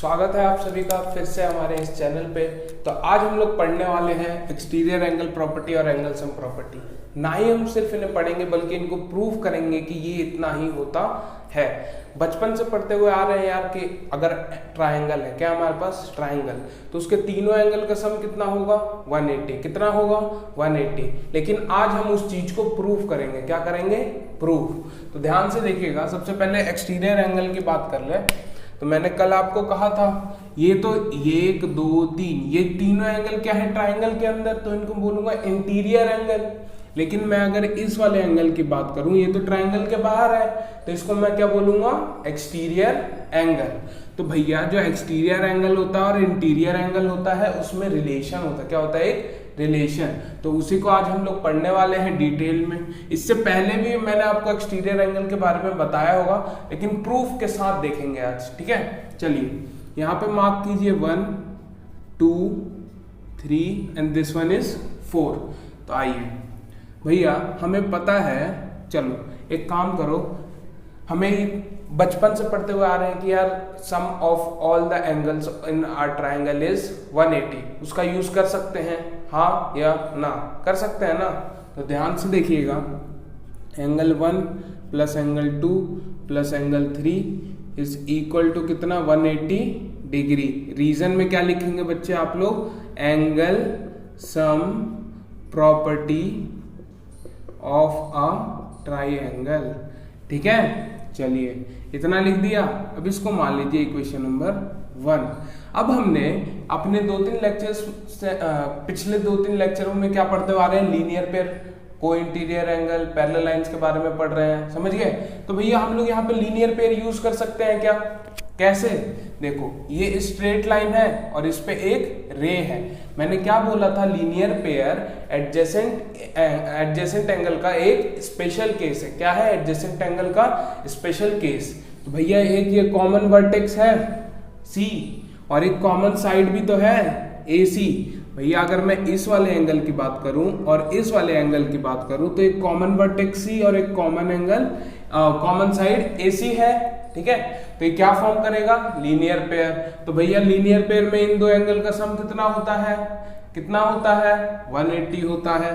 स्वागत है आप सभी का फिर से हमारे इस चैनल पे। तो आज हम लोग पढ़ने वाले हैं एक्सटीरियर एंगल प्रॉपर्टी और एंगल सम प्रॉपर्टी। ना ही हम सिर्फ इन्हें पढ़ेंगे बल्कि इनको प्रूव करेंगे कि ये इतना ही होता है। बचपन से पढ़ते हुए आ रहे हैं यार कि अगर ट्रायंगल है, क्या हमारे पास ट्रायंगल, तो उसके तीनों एंगल का सम कितना होगा 180। कितना होगा 180। लेकिन आज हम उस चीज को प्रूव करेंगे। क्या करेंगे? प्रूफ। तो ध्यान से देखिएगा, सबसे पहले एक्सटीरियर एंगल की बात कर ले। तो मैंने कल आपको कहा था ये 1 2 3 ये तीनों एंगल क्या है ट्रायंगल के अंदर, तो इनको बोलूंगा इंटीरियर एंगल। लेकिन मैं अगर इस वाले एंगल की बात करूं, ये तो ट्रायंगल के बाहर है, तो इसको मैं क्या बोलूंगा एक्सटीरियर एंगल। तो भैया जो एक्सटीरियर एंगल होता है और इंटीरियर एंगल होता है उसमें रिलेशन होता है। क्या होता है? एक रिलेशन। तो उसी को आज हम लोग पढ़ने वाले हैं डिटेल में। इससे पहले भी मैंने आपको एक्सटीरियर एंगल के बारे में बताया होगा, लेकिन प्रूफ के साथ देखेंगे आज। ठीक है, चलिए यहाँ पे मार्क कीजिए 1 2 3 एंड दिस वन इज 4। तो आइए भैया, हमें पता है, चलो एक काम करो, हमें बचपन से पढ़ते हुए आ रहे हैं कि यार sum of all the angles in our triangle is 180। उसका यूज कर सकते हैं, हाँ या ना? कर सकते हैं ना? तो ध्यान से देखिएगा, angle 1 plus angle 2 plus angle 3 is equal to कितना 180 डिग्री। रीजन में क्या लिखेंगे बच्चे आप लोग? Angle sum property of a triangle. ठीक है, चलिए इतना लिख दिया। अब इसको मान लीजिए इक्वेशन नंबर 1। अब हमने अपने 2-3 लेक्चर्स से पिछले 2-3 लेक्चरों में क्या पढ़ते हुए आ रहे हैं? लीनियर पेयर, को इंटीरियर एंगल, पैरेलल लाइंस के बारे में पढ़ रहे हैं, समझ गए? तो भैया हम लोग यहाँ पे लीनियर पेयर यूज कर सकते हैं क्या? कैसे? देखो ये स्ट्रेट लाइन है और इस पे एक रे है। मैंने क्या बोला था? लीनियर पेयर एडजेसेंट एंगल का एक स्पेशल केस है। क्या है? एडजेसेंट एंगल का स्पेशल केस। तो भैया एक ये कॉमन वर्टेक्स है सी और एक कॉमन साइड भी तो है ए सी। भैया अगर मैं इस वाले एंगल की बात करूं और इस वाले एंगल की बात करूं तो एक कॉमन वर्टेक्स सी और एक कॉमन एंगल कॉमन साइड ए सी है। ठीक है, तो ये क्या फॉर्म करेगा? Linear pair. तो भैया लीनियर पेयर में इन दो एंगल का सम कितना होता है? कितना होता है? 180 होता है।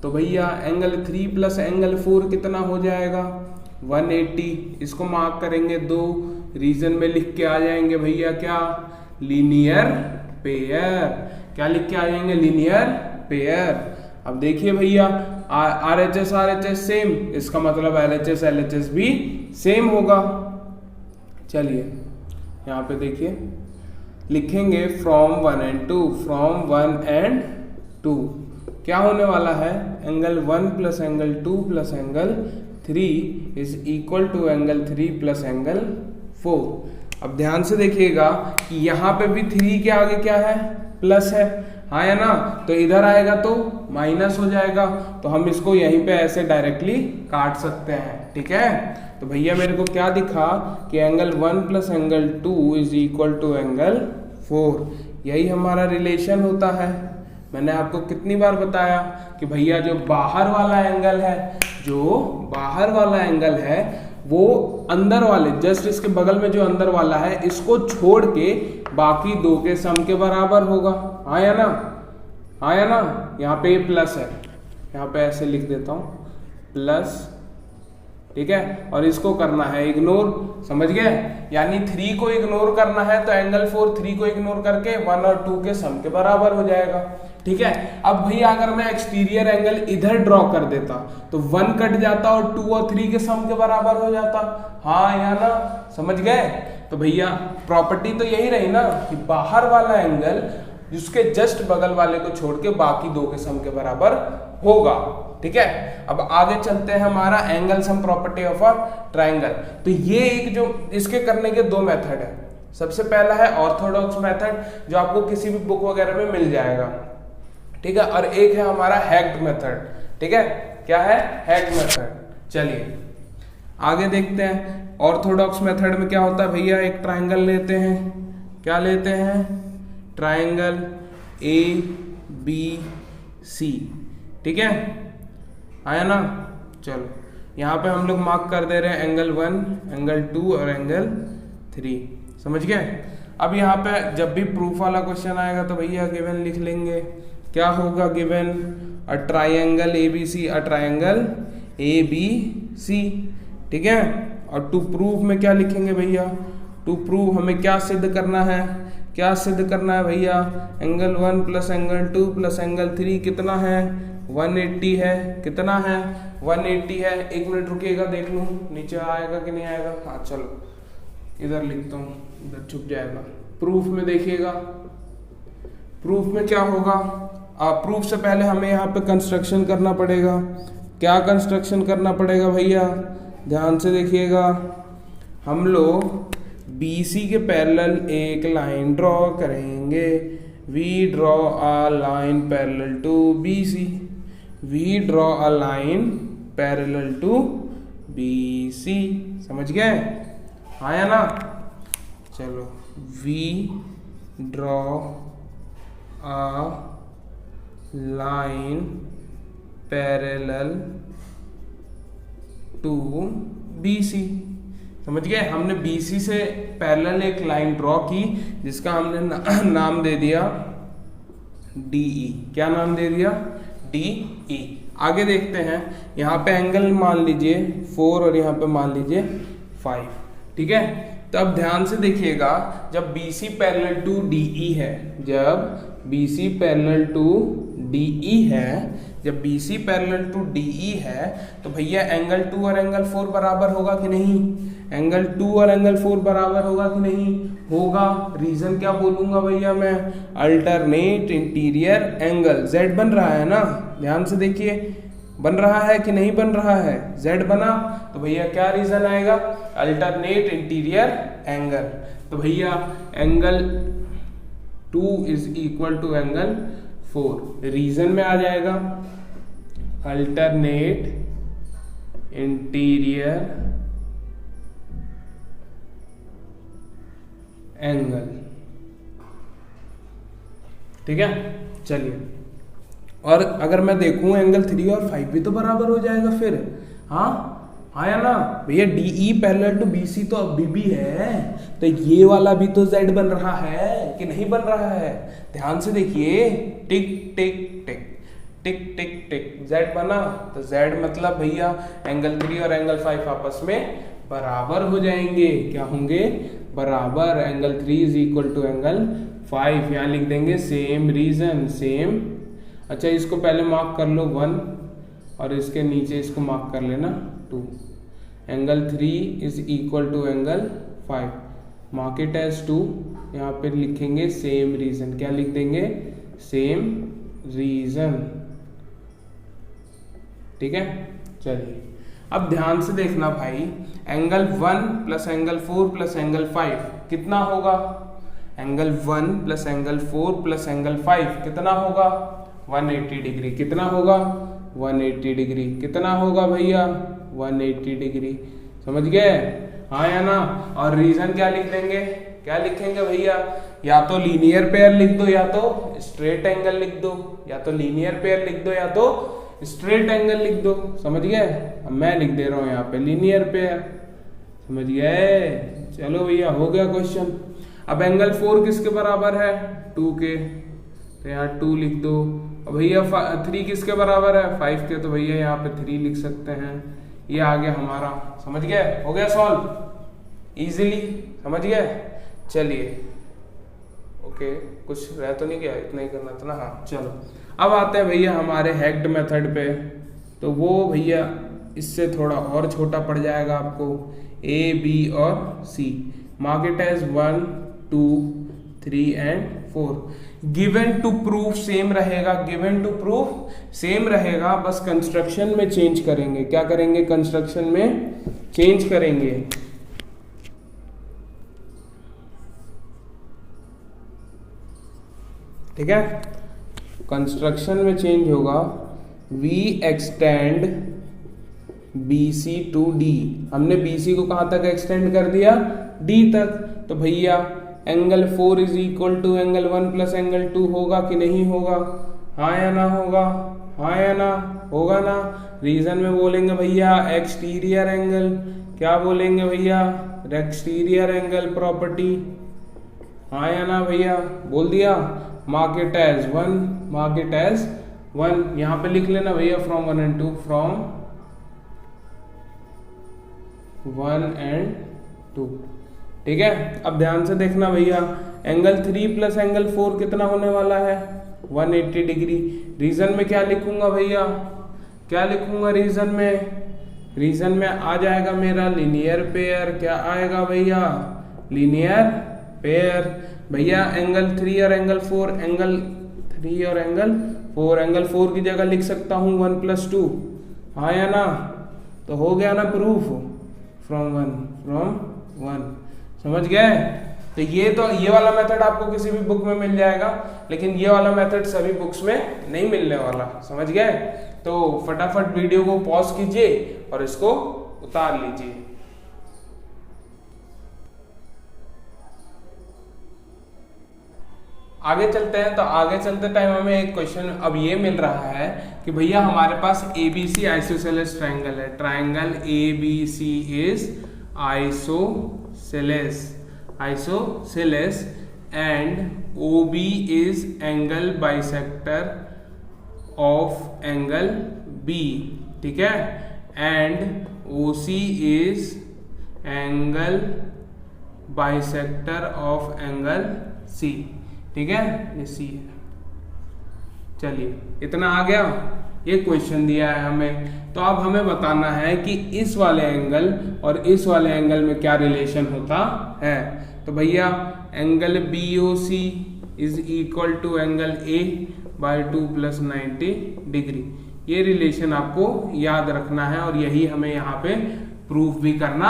तो भैया एंगल 3 प्लस एंगल 4 कितना हो जाएगा? 180। इसको मार्क करेंगे 2, रीजन में लिख के आ जाएंगे भैया क्या? Linear pair. क्या लिख के आ जाएंगे? Linear pair. अब देखिए भैया RHS सेम, इसका मतलब LHS भी सेम होगा। चलिए यहाँ पे देखिए, लिखेंगे फ्रॉम 1 and 2, फ्रॉम 1 and 2 क्या होने वाला है? Angle 1 plus angle 2 plus angle 3 is equal to angle 3 plus angle 4। अब ध्यान से देखिएगा कि यहाँ पे भी 3 के आगे क्या है? प्लस है, हाँ या ना? तो इधर आएगा तो माइनस हो जाएगा। तो हम इसको यहीं पे ऐसे डायरेक्टली काट सकते हैं। ठीक है, तो भैया मेरे को क्या दिखा कि angle 1 plus angle 2 is equal to angle 4। यही हमारा रिलेशन होता है। मैंने आपको कितनी बार बताया कि भैया जो बाहर वाला एंगल है, जो बाहर वाला एंगल है वो अंदर वाले, जस्ट इसके बगल में जो अंदर वाला है, इसको छोड़ के बाकी दो के सम के बराबर होगा। हाँ या ना? हाँ या ना? यहाँ पे प्लस है, यहाँ पे ऐसे लिख देता हूँ प्लस। ठीक है, और इसको करना है इग्नोर, समझ गए? यानी 3 को इग्नोर करना है तो एंगल 4 3 को इग्नोर करके 1 और 2 के सम के बराबर हो जाएगा। ठीक है, अब भैया अगर मैं एक्सटीरियर एंगल इधर ड्रॉ कर देता तो 1 कट जाता और 2 और 3 के सम के बराबर हो जाता। हाँ या ना? समझ गए? तो भैया प्रॉपर्टी तो यही रही ना कि बाहर वाला एंगल जिसके जस्ट बगल वाले को छोड़ के बाकी दो के सम के बराबर होगा। ठीक है, अब आगे चलते हैं हमारा angle sum property of a triangle. तो ये एक जो इसके करने के 2 मेथड है। सबसे पहला है ऑर्थोडॉक्स मेथड, जो आपको किसी भी बुक वगैरह में मिल जाएगा। ठीक है, और एक है हमारा हैक्ड मेथड। ठीक है, क्या है? Hacked method. चलिए आगे देखते हैं। ऑर्थोडॉक्स मेथड में क्या होता है भैया? एक ट्रायंगल लेते हैं। क्या लेते हैं? Triangle ABC। ठीक है, आया ना? चलो यहाँ पे हम लोग मार्क कर दे रहे हैं एंगल 1, एंगल 2 और एंगल 3। समझ गए? अब यहाँ पे जब भी प्रूफ वाला क्वेश्चन आएगा तो भैया गिवन लिख लेंगे। क्या होगा given? A triangle ABC, a triangle ABC, ठीक है। और टू प्रूव में क्या लिखेंगे भैया? टू प्रूव हमें क्या सिद्ध करना है? क्या सिद्ध करना है भैया? Angle 1 plus angle 2 plus angle 3 कितना है? 180 है। कितना है? 180 है। 1 मिनट रुकिएगा, देख लूँ नीचे आएगा कि नहीं आएगा। हाँ चलो इधर लिखता हूँ, इधर छुप जाएगा। प्रूफ में देखिएगा, प्रूफ में क्या होगा? प्रूफ से पहले हमें यहाँ पे कंस्ट्रक्शन करना पड़ेगा। क्या कंस्ट्रक्शन करना पड़ेगा भैया? ध्यान से देखिएगा। हम लोग BC के पैरेलल एक लाइन ड्रॉ करेंगे। We draw a line parallel to BC। We draw a line parallel to BC। समझ गए? हाँ या ना? चलो, we draw a line parallel to BC। समझ गए? हमने BC से पैरेलल एक लाइन ड्रॉ की जिसका हमने नाम दे दिया DE। क्या नाम दे दिया? DE। आगे देखते हैं। यहाँ पे एंगल मान लीजिए 4 और यहाँ पे मान लीजिए 5, ठीक है। तो अब ध्यान से देखिएगा, जब BC पैरेलल टू DE है, जब BC पैरेलल टू DE है, जब BC पैरेलल टू DE है तो भैया एंगल 2 और एंगल 4 बराबर होगा कि नहीं? एंगल 2 और एंगल 4 बराबर होगा कि नहीं? होगा। रीजन क्या बोलूंगा भैया मैं? Alternate interior angle. Z बन रहा है ना? ध्यान से देखिए, बन रहा है कि नहीं बन रहा है? Z बना तो भैया क्या रीजन आएगा? Alternate interior angle. तो भैया angle 2 is equal to angle 4 reason में आ जाएगा। अल्टरनेट इंटीरियर एंगल, ठीक है। चलिए, और अगर मैं देखूं एंगल 3 और 5 भी तो बराबर हो जाएगा फिर। हाँ या ना भैया? DE पैरेलल टू BC तो अभी भी है, तो ये वाला भी तो Z बन रहा है कि नहीं बन रहा है? ध्यान से देखिए, टिक टिक टिक टिक टिक टिक, Z बना तो Z मतलब भैया एंगल 3 और एंगल 5 आपस में बराबर हो जाएंगे। क्या होंगे? बराबर। Angle 3 is equal to angle 5। यहाँ लिख देंगे सेम रीजन, सेम। अच्छा, इसको पहले मार्क कर लो 1 और इसके नीचे इसको मार्क कर लेना 2। Angle 3 is equal to angle 5, mark it as 2। यहाँ पे लिखेंगे सेम रीजन। क्या लिख देंगे? सेम रीजन, ठीक है। चलिए, अब ध्यान से देखना भाई, angle 1 plus angle 4 plus angle 5 कितना होगा? Angle 1 plus angle 4 plus angle 5 कितना होगा? 180 डिग्री। कितना होगा? 180 डिग्री। कितना होगा भैया? 180 डिग्री। समझ गए? हाँ या ना? और रीजन क्या लिख देंगे? क्या लिखेंगे भैया? या तो लीनियर पेयर लिख दो या तो स्ट्रेट एंगल लिख दो, या तो लीनियर पेयर लिख दो या तो स्ट्रेट एंगल लिख दो। समझ गए? अब मैं लिख दे रहा हूं यहाँ पे लीनियर पेयर। समझ गए? चलो भैया, हो गया क्वेश्चन। अब एंगल 4 किसके बराबर है? 2 के, तो यहाँ 2 लिख दो। और भैया 3 किसके बराबर है? 5 के, तो भैया यहाँ पे 3 लिख सकते हैं। ये आ गया हमारा। समझ गए? हो गया सॉल्व इजीली। समझ गए? चलिए, ओके, कुछ रह तो नहीं गया? इतना ही करना था ना? हाँ चलो, अब आते हैं भैया हमारे हैक्ड मेथड पे। तो वो भैया इससे थोड़ा और छोटा पड़ जाएगा आपको। A, B और C, mark it as 1, 2, 3 and 4। Given to proof same रहेगा, गिवन टू प्रूफ सेम रहेगा, बस कंस्ट्रक्शन में चेंज करेंगे। क्या करेंगे? कंस्ट्रक्शन में चेंज करेंगे। ठीक है, कंस्ट्रक्शन में चेंज होगा। We extend BC to D। हमने BC को कहां तक एक्सटेंड कर दिया? D तक। तो भैया angle 4 is equal to angle 1 plus angle 2 होगा कि नहीं होगा? हाँ या ना होगा? हाँ या ना? होगा ना? रीजन में बोलेंगे भैया एक्सटीरियर एंगल। क्या बोलेंगे भैया? Exterior angle property. हाँ या ना भैया, बोल दिया। Mark it as 1, mark it as 1। यहाँ पे लिख लेना भैया फ्रॉम 1 and 2, फ्रॉम 1 and 2। ठीक है, अब ध्यान से देखना भैया, एंगल 3 प्लस एंगल 4 कितना होने वाला है? 180 डिग्री। रीजन में क्या लिखूंगा भैया, क्या लिखूंगा रीजन में? रीजन में आ जाएगा मेरा लीनियर पेयर। क्या आएगा भैया? Linear pair. भैया एंगल 3 और एंगल 4, एंगल 3 और एंगल 4, एंगल 4 की जगह लिख सकता हूं 1 + 2। हाँ या ना? तो हो गया ना प्रूफ, फ्रॉम 1। समझ गए? तो ये वाला मेथड आपको किसी भी बुक में मिल जाएगा, लेकिन ये वाला मेथड सभी बुक्स में नहीं मिलने वाला। समझ गए? तो फटाफट वीडियो को पॉज कीजिए और इसको उतार लीजिए। आगे चलते हैं। तो आगे चलते टाइम हमें एक क्वेश्चन अब ये मिल रहा है कि भैया हमारे पास ABC आइसोसेलेस ट्रायंगल है। Triangle ABC is isosceles and OB is angle bisector of angle B। ठीक है, and OC is angle bisector of angle C। ठीक है, ये C है। चलिए, इतना आ गया। ये क्वेश्चन दिया है हमें, तो अब हमें बताना है कि इस वाले एंगल और इस वाले एंगल में क्या रिलेशन होता है। तो भैया angle BOC is equal to angle A/2 + 90 degree. ये रिलेशन आपको याद रखना है और यही हमें यहाँ पे प्रूफ भी करना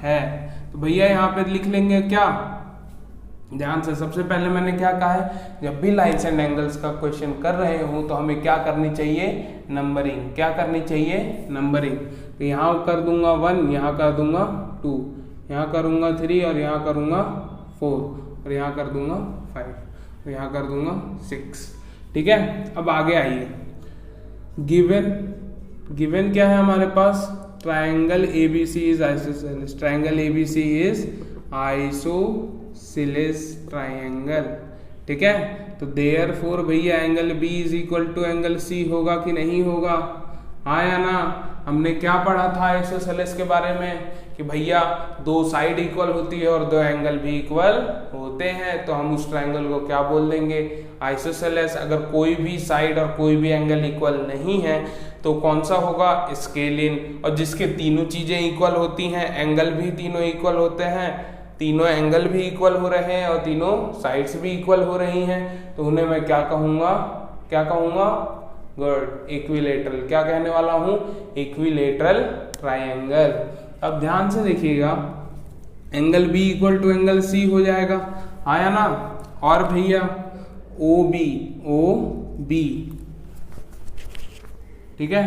है। तो भैया यहाँ पे लिख लेंगे क्या, ध्यान से। सबसे पहले मैंने क्या कहा है, जब भी लाइन्स एंड एंगल्स का क्वेश्चन कर रहे हो तो हमें क्या करनी चाहिए? नंबरिंग। क्या करनी चाहिए? नंबरिंग। तो यहाँ कर दूंगा 1, यहाँ कर दूंगा 2, यहाँ करूंगा 3 और यहाँ करूंगा 4 और यहाँ कर दूंगा 5 और यहाँ कर दूंगा 6। ठीक है, अब आगे आइए। गिवन क्या है हमारे पास? Triangle ABC is isosceles. Triangle ABC is isosceles triangle. ठीक है, तो देयरफॉर भैया angle B is equal to angle C होगा कि नहीं होगा? हाँ या ना? हमने क्या पढ़ा था आइसोसेलेस के बारे में कि भैया 2 साइड इक्वल होती है और 2 एंगल भी इक्वल होते हैं, तो हम उस ट्रायंगल को क्या बोल देंगे? आइसोसेलेस। अगर कोई भी साइड और कोई भी एंगल इक्वल नहीं है तो कौन सा होगा? स्केलिन। और जिसके तीनों चीजें इक्वल होती हैं, एंगल भी तीनों इक्वल होते हैं, तीनों एंगल भी इक्वल हो रहे हैं और तीनों साइड्स भी इक्वल हो रही हैं, तो उन्हें मैं क्या कहूंगा? क्या कहूंगा? Good, equilateral. क्या कहने वाला हूं? Equilateral triangle. अब ध्यान से देखिएगा, angle B equal to angle C हो जाएगा। आया ना? और भैया OB ठीक है,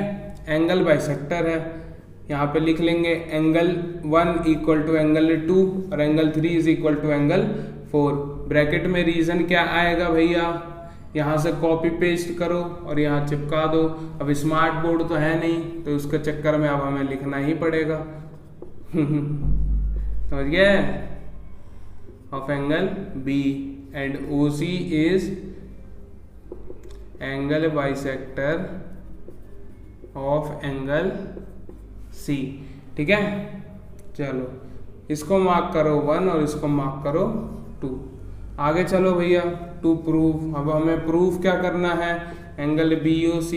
एंगल बाइसेक्टर है। यहाँ पे लिख लेंगे एंगल 1 इक्वल टू एंगल 2 और angle 3 is equal to angle 4। Bracket में रीजन क्या आएगा भैया? यहाँ से कॉपी पेस्ट करो और यहाँ चिपका दो। अब स्मार्ट बोर्ड तो है नहीं, तो उसके चक्कर में अब हमें लिखना ही पड़ेगा। समझ गए? Of angle B and OC is angle bisector of angle C। ठीक है, चलो इसको मार्क करो 1 और इसको मार्क करो 2। आगे चलो भैया, टू प्रूफ। अब हमें प्रूफ क्या करना है? एंगल BOC,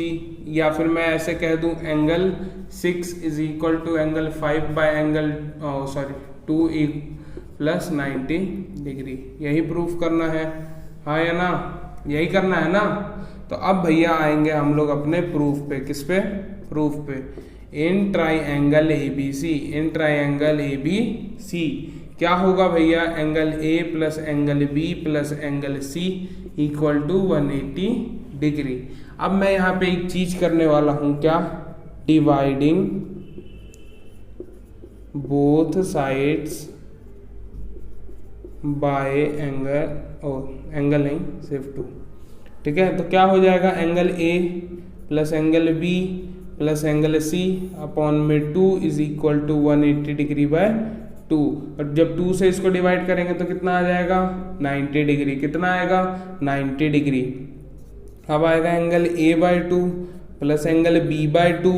या फिर मैं ऐसे कह दूं angle 6 is equal to angle 5 by angle 2 + 90 degree. यही प्रूफ करना है। हाँ या ना? यही करना है ना? तो अब भैया आएंगे हम लोग अपने प्रूफ पे। किस पे? प्रूफ पे। इन ट्राइंगल ABC क्या होगा भैया? Angle A plus angle B plus angle C equal to 180 degree. अब मैं यहाँ पे एक चीज करने वाला हूं, क्या? Dividing both sides by angle नहीं, सिर्फ 2। ठीक है, तो क्या हो जाएगा? Angle A plus angle B plus angle C upon में 2 is equal to 180 degree by 2, और जब 2 से इसको डिवाइड करेंगे तो कितना आ जाएगा 90 डिग्री। कितना आएगा 90 डिग्री। अब आएगा angle A/2 plus angle B/2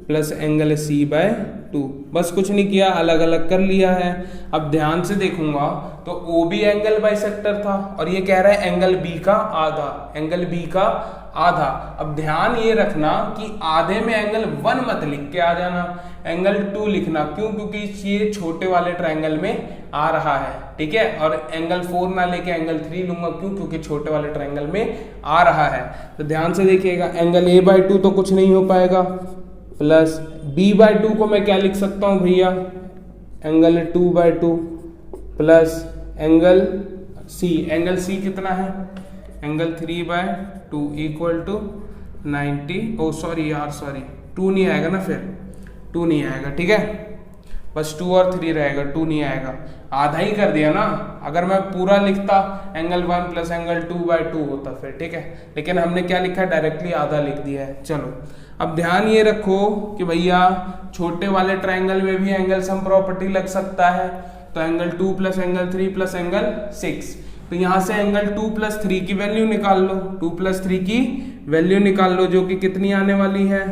plus angle C/2। बस कुछ नहीं किया, अलग अलग कर लिया है। अब ध्यान से देखूंगा तो OB एंगल बाइसेक्टर था और ये कह रहा है एंगल B का आधा, एंगल B का आधा। अब ध्यान ये रखना कि आधे में एंगल 1 मत लिख के आ जाना, एंगल 2 लिखना। क्यों? क्योंकि ये छोटे वाले ट्रायंगल में आ रहा है, ठीक है। और एंगल 4 ना लेके एंगल 3 लूंगा। क्यों? क्योंकि छोटे वाले ट्रायंगल में आ रहा है। तो ध्यान से देखिएगा, एंगल A/2 तो कुछ नहीं हो पाएगा, प्लस B/2 को मैं क्या लिख सकता हूं भैया, angle 2/2 plus angle C। Angle C कितना है, angle 3/2 equal to 90। Oh sorry यार, सॉरी 2 नहीं आएगा ना, फिर 2 नहीं आएगा, ठीक है। बस 2 और 3 रहेगा, 2 नहीं आएगा। आधा ही कर दिया ना। अगर मैं पूरा लिखता एंगल 1 प्लस एंगल 2/2 होता फिर, ठीक है। लेकिन हमने क्या लिखा है, डायरेक्टली आधा लिख दिया है। चलो अब ध्यान ये रखो कि भैया छोटे वाले ट्रायंगल में भी एंगल सम प्रॉपर्टी लग सकता है। तो angle 2 plus angle 3 plus angle 6। तो यहां से एंगल 2 प्लस 3 की वैल्यू निकाल लो, 2 प्लस 3 की वैल्यू निकाल लो, जो कि कितनी आने वाली है,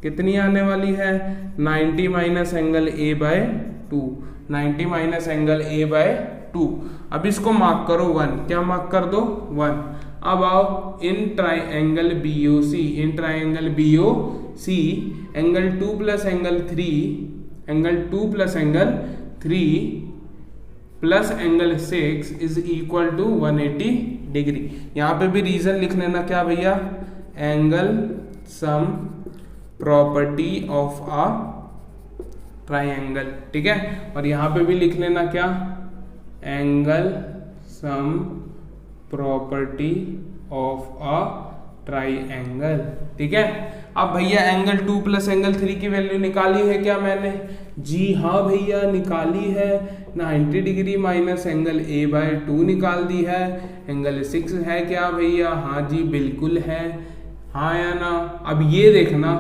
कितनी आने वाली है 90 minus angle A/2, 90 minus angle A/2। अब इसको मार्क करो 1, क्या मार्क कर दो 1। अब आओ in triangle BOC, in triangle BOC angle 2 plus angle 3, angle 2 plus angle 3 plus angle 6 is equal to 180 degree. यहाँ पे भी रीजन लिख लेना, क्या भैया, angle sum property of a triangle, ठीक है। और यहाँ पे भी लिख लेना क्या, angle sum property of a triangle, ठीक है। अब भैया एंगल 2 प्लस एंगल 3 की वैल्यू निकाली है क्या मैंने, जी हाँ भैया निकाली है। 90 डिग्री माइनस एंगल A/2 निकाल दी है। एंगल 6 है क्या भैया, हाँ जी बिल्कुल है, हाँ या ना। अब ये देखना,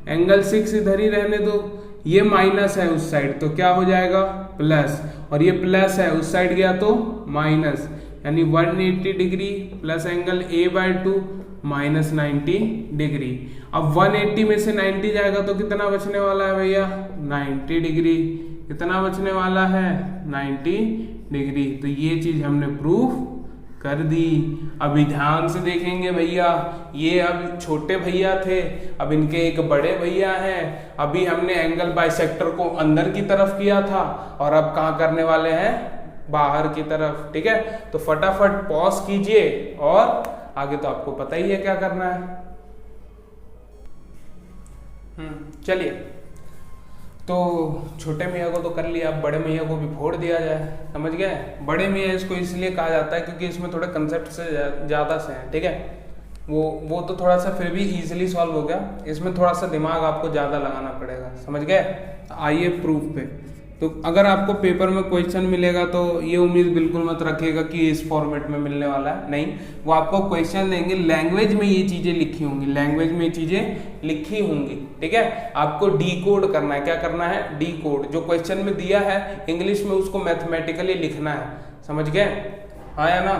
एंगल 6 इधर ही रहने दो, ये माइनस है उस साइड तो क्या हो जाएगा प्लस, और ये प्लस है उस साइड गया तो माइनस, यानी 180 degree plus angle A/2 minus 90 degree. अब 180 में से 90 जाएगा तो कितना बचने वाला है भैया, 90 डिग्री। कितना बचने वाला है 90 डिग्री। तो ये चीज हमने प्रूफ कर दी। अभी ध्यान से देखेंगे भैया, ये अब छोटे भैया थे, अब इनके एक बड़े भैया हैं। अभी हमने एंगल बाइसेक्टर को अंदर की तरफ किया था और अब कहाँ करने वाले हैं, बाहर की तरफ, ठीक है। तो फटाफट पॉज कीजिए और आगे तो आपको पता ही है क्या करना है। चलिए, तो छोटे मियाँ को तो कर लिया, अब बड़े मियाँ को भी फोड़ दिया जाए, समझ गए। बड़े मियाँ इसको इसलिए कहा जाता है क्योंकि इसमें थोड़े कंसेप्ट से ज़्यादा से हैं, ठीक है। वो तो थोड़ा सा फिर भी इजीली सॉल्व हो गया, इसमें थोड़ा सा दिमाग आपको ज़्यादा लगाना पड़ेगा, समझ गए। आइए प्रूफ पे। तो अगर आपको पेपर में क्वेश्चन मिलेगा तो ये उम्मीद बिल्कुल मत रखिएगा कि इस फॉर्मेट में मिलने वाला है, नहीं। वो आपको क्वेश्चन देंगे, लैंग्वेज में ये चीजें लिखी होंगी, लैंग्वेज में ये चीजें लिखी होंगी, ठीक है। आपको डीकोड करना है, क्या करना है, डीकोड। जो क्वेश्चन में दिया है इंग्लिश में उसको मैथमेटिकली लिखना है, समझ गए, हाँ या ना।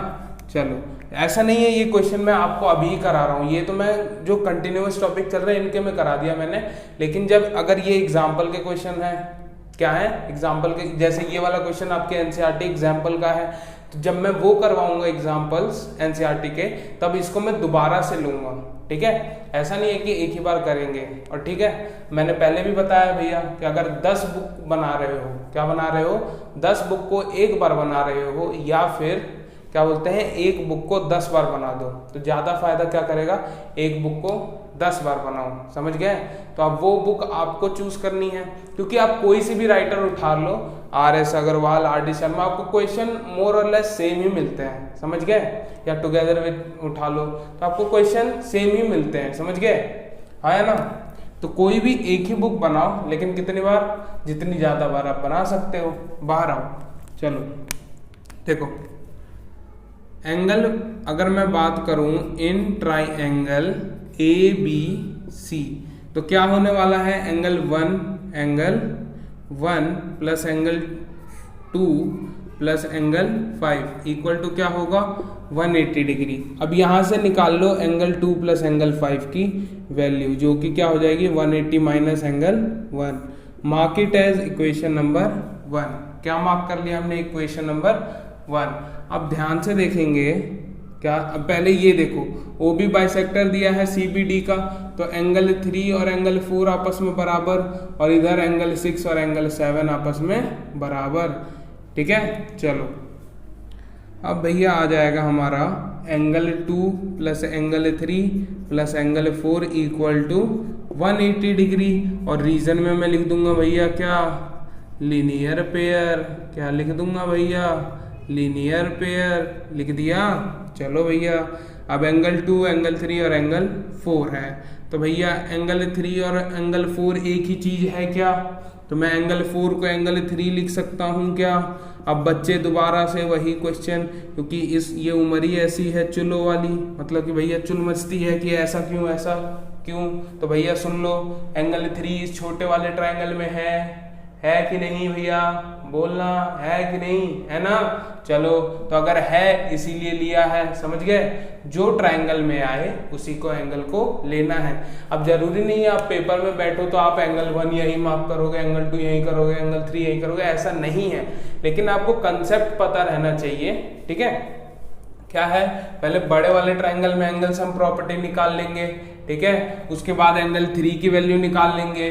चलो, ऐसा नहीं है ये क्वेश्चन मैं आपको अभी करा रहा हूँ, ये तो मैं जो कंटिन्यूअस टॉपिक चल रहे हैं इनके में करा दिया मैंने। लेकिन जब अगर ये एग्जाम्पल के क्वेश्चन है, क्या है एग्जाम्पल के, जैसे ये वाला क्वेश्चन आपके एनसीईआरटी एग्जाम्पल का है, तो जब मैं वो करवाऊंगा एग्जाम्पल्स एनसीईआरटी के, तब इसको मैं दोबारा से लूंगा, ठीक है। ऐसा नहीं है कि एक ही बार करेंगे। और ठीक है, मैंने पहले भी बताया भैया कि अगर 10 बुक बना रहे हो, क्या बना रहे हो, 10 बुक को एक बार बना रहे हो, या फिर क्या बोलते हैं एक बुक को 10 बार बना दो, तो ज्यादा फायदा क्या करेगा, एक बुक को 10 बार बनाओ, समझ गए। तो अब वो बुक आपको चूज करनी है, क्योंकि आप कोई सी भी राइटर उठा लो, RS अग्रवाल, RD शर्मा, आपको क्वेश्चन मोर और लेस सेम ही मिलते हैं, समझ गए। या टुगेदर विद उठा लो तो आपको क्वेश्चन सेम ही मिलते हैं, समझ गए, हाँ या ना। तो कोई भी एक ही बुक बनाओ, लेकिन कितनी बार, जितनी ज्यादा बार आप बना सकते हो। बाहर आओ, चलो देखो, एंगल अगर मैं बात करूं इन ट्राइंगल ABC, तो क्या होने वाला है, angle 1 plus angle 2 plus angle 5 equal to क्या होगा 180 डिग्री। अब यहाँ से निकाल लो एंगल 2 प्लस एंगल 5 की वैल्यू, जो कि क्या हो जाएगी 180 minus angle 1। Mark it as equation number 1। क्या मार्क कर लिया हमने, इक्वेशन नंबर 1। अब ध्यान से देखेंगे क्या, अब पहले ये देखो ओ बी बाइसेक्टर दिया है सी बी डी का, तो एंगल 3 और एंगल 4 आपस में बराबर, और इधर एंगल 6 और एंगल 7 आपस में बराबर। ठीक है, चलो अब भैया आ जाएगा हमारा angle 2 plus angle 3 plus angle 4 equal to 180 degree. और रीजन में मैं लिख दूंगा भैया क्या, लीनियर पेयर। क्या लिख दूंगा भैया, लीनियर पेयर लिख दिया। चलो भैया, अब एंगल 2 एंगल 3 और एंगल 4 है, तो भैया एंगल 3 और एंगल 4 एक ही चीज है क्या, तो मैं एंगल 4 को एंगल 3 लिख सकता हूँ क्या। अब बच्चे दोबारा से वही क्वेश्चन, क्योंकि ये उम्र ही ऐसी है चुलो वाली, मतलब कि भैया चुल मचती है कि ऐसा क्यों ऐसा क्यों। तो भैया सुन लो, एंगल 3 इस छोटे वाले ट्रायंगल में है कि नहीं भैया, बोलना है कि नहीं, है ना। चलो तो अगर है इसीलिए लिया है, समझ गए, जो ट्रायंगल में आए उसी को एंगल को लेना है। अब जरूरी नहीं है आप पेपर में बैठो तो आप एंगल 1 यही मार्क करोगे, एंगल 2 यही करोगे, एंगल 3 यही करोगे, ऐसा नहीं है। लेकिन आपको कंसेप्ट पता रहना चाहिए। ठीक है, क्या है, पहले बड़े वाले ट्रायंगल में एंगल सम प्रॉपर्टी निकाल लेंगे। ठीक है, उसके बाद एंगल 3 की वैल्यू निकाल लेंगे,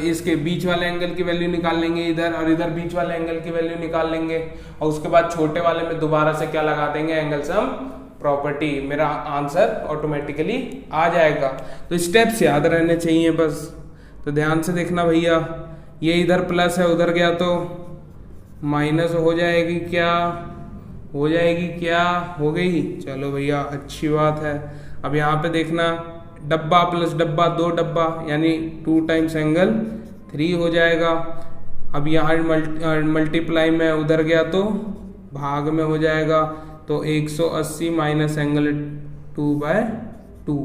इसके बीच वाले एंगल की वैल्यू निकाल लेंगे इधर, और इधर बीच वाले एंगल की वैल्यू निकाल लेंगे, और उसके बाद छोटे वाले में दोबारा से क्या लगा देंगे, एंगल सम प्रॉपर्टी। मेरा आंसर ऑटोमेटिकली आ जाएगा। तो स्टेप्स याद रहने चाहिए बस। तो ध्यान से देखना भैया, ये इधर प्लस है, उधर गया तो माइनस हो जाएगी, क्या हो जाएगी, क्या हो गई। चलो भैया अच्छी बात है। अब यहाँ पे देखना, डब्बा प्लस डब्बा 2 डब्बा, यानी 2 टाइम्स एंगल 3 हो जाएगा। अब यहाँ मल्टीप्लाई में उधर गया तो भाग में हो जाएगा, तो 180 माइनस एंगल 2/2।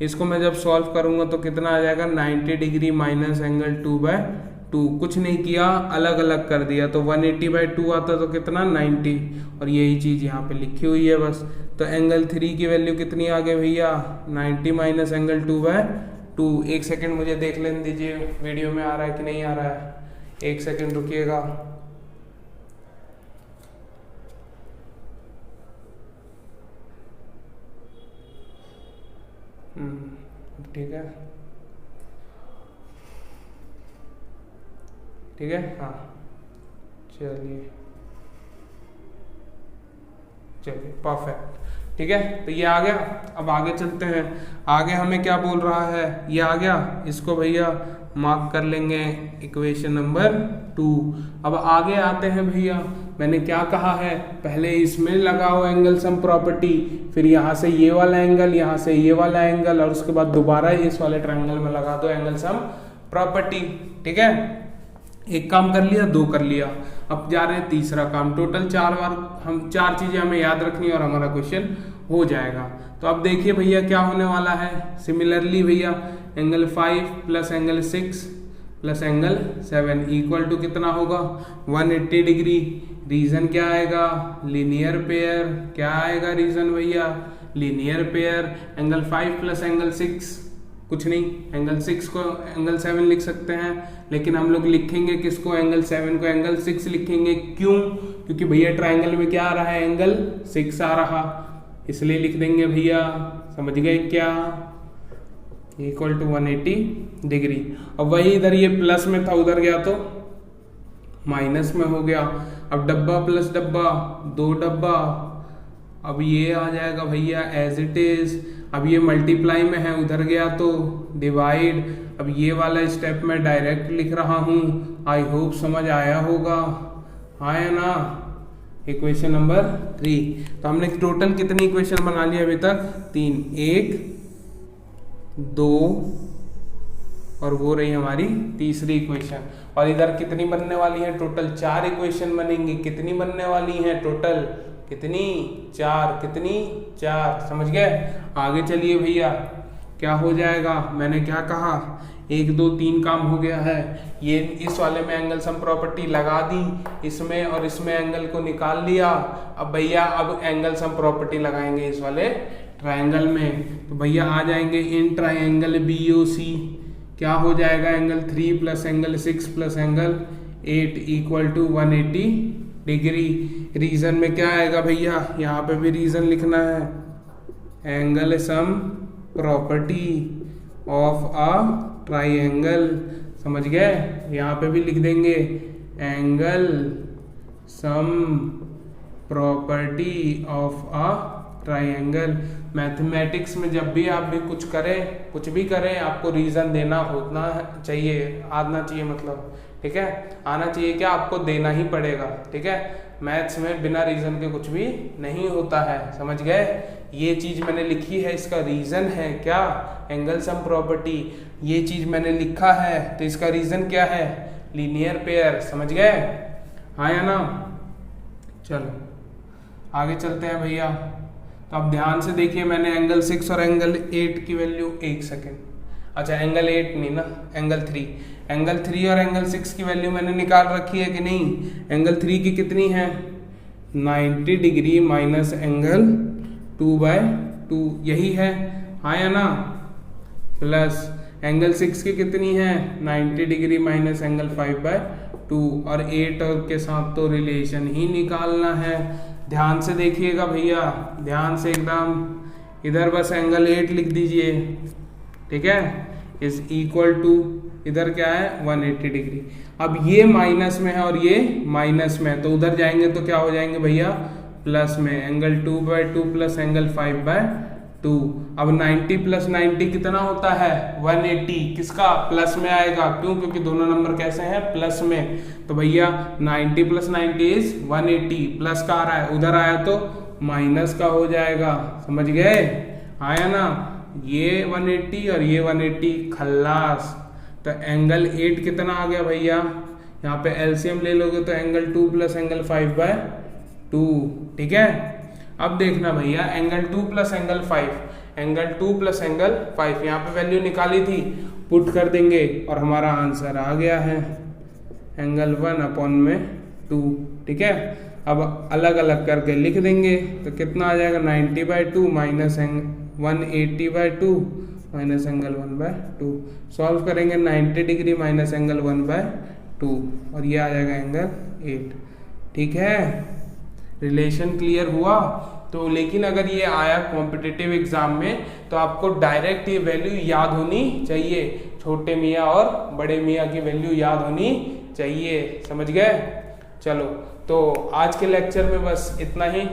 इसको मैं जब सॉल्व करूंगा तो कितना आ जाएगा, 90 डिग्री माइनस एंगल 2/2। कुछ नहीं किया, अलग अलग कर दिया, तो 180/2 आता तो कितना 90, और यही चीज यहाँ पे लिखी हुई है बस। तो एंगल 3 की वैल्यू कितनी आ गई भैया, 90 माइनस एंगल 2/2। 1 सेकेंड मुझे देख लेने दीजिए वीडियो में आ रहा है कि नहीं आ रहा है, 1 सेकेंड रुकिएगा। ठीक है, ठीक है, हाँ चलिए परफेक्ट। ठीक है, तो ये आ गया। अब आगे चलते हैं, आगे हमें क्या बोल रहा है, ये आ गया, इसको भैया मार्क कर लेंगे इक्वेशन नंबर 2। अब आगे आते हैं भैया, मैंने क्या कहा है, पहले इसमें लगाओ एंगल सम प्रॉपर्टी, फिर यहाँ से ये वाला एंगल, यहाँ से ये वाला एंगल, और उसके बाद दोबारा इस वाले ट्रायंगल में लगा दो एंगल सम प्रॉपर्टी। ठीक है, एक काम कर लिया, 2 कर लिया, अब जा रहे हैं तीसरा काम। टोटल 4 बार हम 4 चीजें हमें याद रखनी और हमारा क्वेश्चन हो जाएगा। तो अब देखिए भैया क्या होने वाला है, सिमिलरली भैया angle 5 plus angle 6 plus angle 7 equal to कितना होगा 180 डिग्री। रीजन क्या आएगा, लीनियर पेयर। क्या आएगा रीजन भैया, linear pair. Angle 5 plus angle 6 कुछ नहीं, एंगल 6 को एंगल 7 लिख सकते हैं, लेकिन हम लोग लिखेंगे किसको, एंगल 7 को एंगल 6 लिखेंगे। क्यों, क्योंकि भैया ट्रायंगल में क्या आ रहा है, एंगल 6 आ रहा, इसलिए लिख देंगे भैया। समझ गए क्या, इक्वल टू 180 डिग्री। अब वही इधर ये प्लस में था, उधर गया तो माइनस में हो गया। अब डब्बा प्लस डब्बा 2 डब्बा, अब ये आ जाएगा भैया एज इट इज। अब ये मल्टीप्लाई में है, उधर गया तो डिवाइड। अब ये वाला स्टेप मैं डायरेक्ट लिख रहा हूं, आई होप समझ आया होगा, आया ना। Equation number 3। तो हमने टोटल कितनी इक्वेशन बना ली अभी तक, 3, 1 2 और वो रही हमारी तीसरी इक्वेशन। और इधर कितनी बनने वाली है, टोटल 4 इक्वेशन बनेंगी। कितनी बनने वाली है टोटल, कितनी 4, कितनी 4। समझ गए, आगे चलिए भैया। क्या हो जाएगा, मैंने क्या कहा, 1 2 3 काम हो गया है। ये इस वाले में एंगल सम प्रॉपर्टी लगा दी इसमें और इसमें एंगल को निकाल लिया। अब भैया अब एंगल सम प्रॉपर्टी लगाएंगे इस वाले ट्रायंगल में। तो भैया आ जाएंगे इन ट्रायंगल BOC क्या हो जाएगा, angle 3 plus angle 6 plus angle 8 equal to 180 degree. Reason में क्या आएगा भैया, यहाँ पे भी रीजन लिखना है, angle sum property of a triangle. समझ गए, यहाँ पे भी लिख देंगे angle sum property of a triangle. Mathematics में जब भी आप भी कुछ करें, कुछ भी करें, आपको रीजन देना होना चाहिए, आना चाहिए, मतलब ठीक है, आना चाहिए, क्या आपको देना ही पड़ेगा। ठीक है, मैथ्स में बिना रीजन के कुछ भी नहीं होता है। समझ गए, ये चीज मैंने लिखी है, इसका रीजन है क्या, एंगल सम प्रॉपर्टी। ये चीज मैंने लिखा है तो इसका रीजन क्या है, लीनियर पेयर। समझ गए, हाँ या ना। चलो आगे चलते हैं भैया। तो अब ध्यान से देखिए, मैंने एंगल 6 और एंगल 8 की वैल्यू, एक सेकेंड, अच्छा एंगल 8 नहीं ना, एंगल 3 और एंगल 6 की वैल्यू मैंने निकाल रखी है कि नहीं। एंगल 3 की कितनी है, 90 डिग्री माइनस एंगल 2/2, यही है, हाँ या ना। प्लस एंगल 6 की कितनी है, 90 डिग्री माइनस एंगल 5/2, और 8 के साथ तो रिलेशन ही निकालना है। ध्यान से देखिएगा भैया, ध्यान से एकदम, इधर बस एंगल 8 लिख दीजिए, ठीक है, इज इक्वल टू, इधर क्या है 180 डिग्री। अब ये माइनस में है और ये माइनस में है, तो उधर जाएंगे तो क्या हो जाएंगे भैया, प्लस में, एंगल 2/2 प्लस एंगल 5/2। अब 90 प्लस 90 कितना होता है, 180, किसका, प्लस में आएगा, क्यों, क्योंकि दोनों नंबर कैसे हैं, प्लस में। तो भैया 90 प्लस 90 इज 180, प्लस का आ रहा है, उधर आया तो माइनस का हो जाएगा। समझ गए, आया ना, ये 180 और ये 180, खल्लास। तो एंगल 8 कितना आ गया भैया, यहाँ पे एलसीएम ले लोगे तो एंगल 2 प्लस एंगल 5/2, ठीक है। अब देखना भैया, angle 2 plus angle 5, angle 2 plus angle 5, यहाँ पे वैल्यू निकाली थी, पुट कर देंगे और हमारा आंसर आ गया है एंगल 1/2, ठीक है। अब अलग अलग करके लिख देंगे तो कितना आ जाएगा, 90/2 माइनस 180/2 माइनस एंगल 1/2। सॉल्व करेंगे 90 डिग्री माइनस एंगल 1/2 और ये आ जाएगा एंगल 8, ठीक है। रिलेशन क्लियर हुआ। तो लेकिन अगर ये आया कॉम्पिटिटिव एग्जाम में तो आपको डायरेक्ट ये वैल्यू याद होनी चाहिए, छोटे मियाँ और बड़े मियाँ की वैल्यू याद होनी चाहिए। समझ गए, चलो तो आज के लेक्चर में बस इतना ही।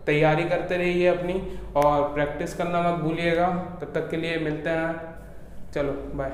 तैयारी करते रहिए अपनी और प्रैक्टिस करना मत भूलिएगा। तब तक के लिए मिलते हैं, चलो बाय।